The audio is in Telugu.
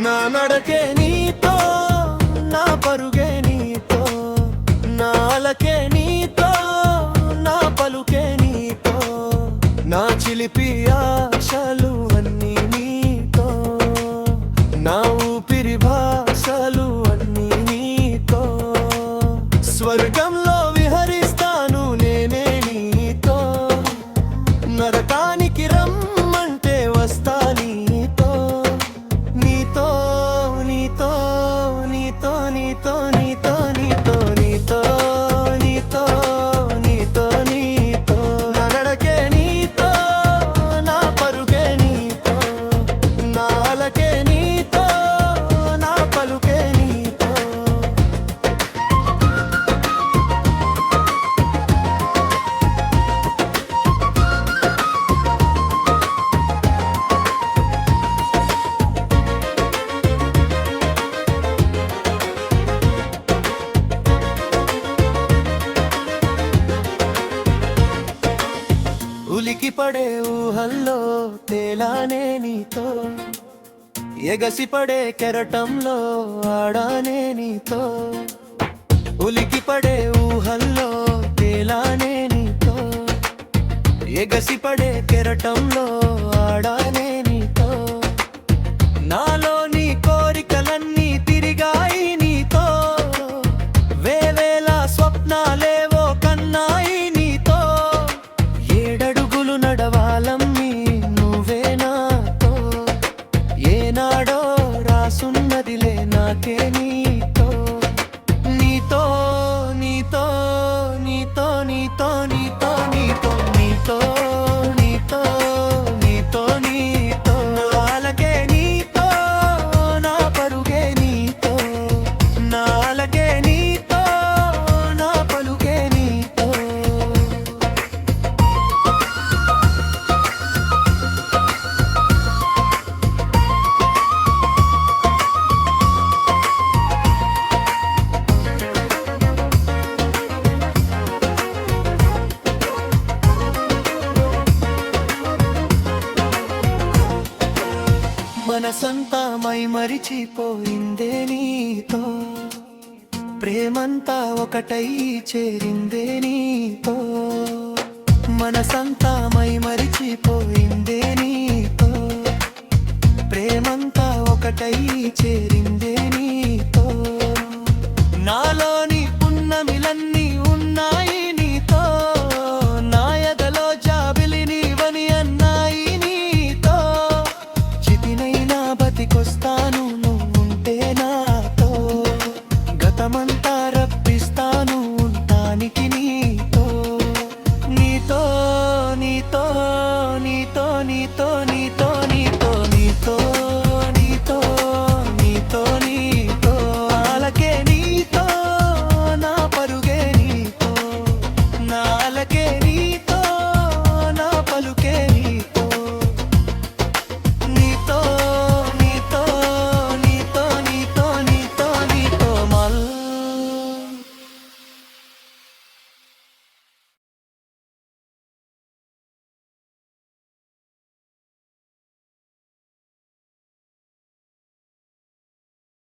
నా నడకే నీతో, నా పరుగే నీతో, నా అలకే నీతో, నా పలుకే నీతో, నా చిలిపి ఆశలు అన్నీ నీతో, నా ఊపిరి భాషలు అన్నీ నీతో, స్వర్గంలో విహరిస్తాను నేనే నీతో, నరకానికి రమ్మంటే వస్తా నీతో, నీతో నీతో నీతో నీతో నీతో నీతో నీతో నీతో నీతో నీతో నా నడకే నీతో, నా పరుగే నీతో, నా అలకే నీతో, నా పలుకే నీతో. ఉలికిపడే ఊహల్లో తేలానే నీతో, ఎగసిపడే కెరటంలో ఆడానే నీతో, ఉలికిపడే ఊహల్లో తేలానే నీతో, ఎగసిపడే కెరటంలో ఆడానే నీతో, నాలో నీ కోరికలన్నీ తిరిగాయి నీతో, వేవేల స్వప్నాలేవో కన్నాయి నీతో, ఏడడుగులు నడవాలమ్మి నువ్వే నాతో, ఏనాడో రాసున్నదిలే నాకే నీతో, నీతో నీతో నీతో నీతో నీతో నీతో నీతో నీతో నీతో నీతో నా అలకే నీతో, నా పరుగే నీతో, నా అలకే నీతో, నా పలుకే నీతో. మనసంతా మరిచిపోయిందే నీతో, ప్రేమంతా ఒకటై చేరిందే నీతో, మనసంతా మరిచిపోయిందే నీతో, ప్రేమంతా ఒకటై చేరిందే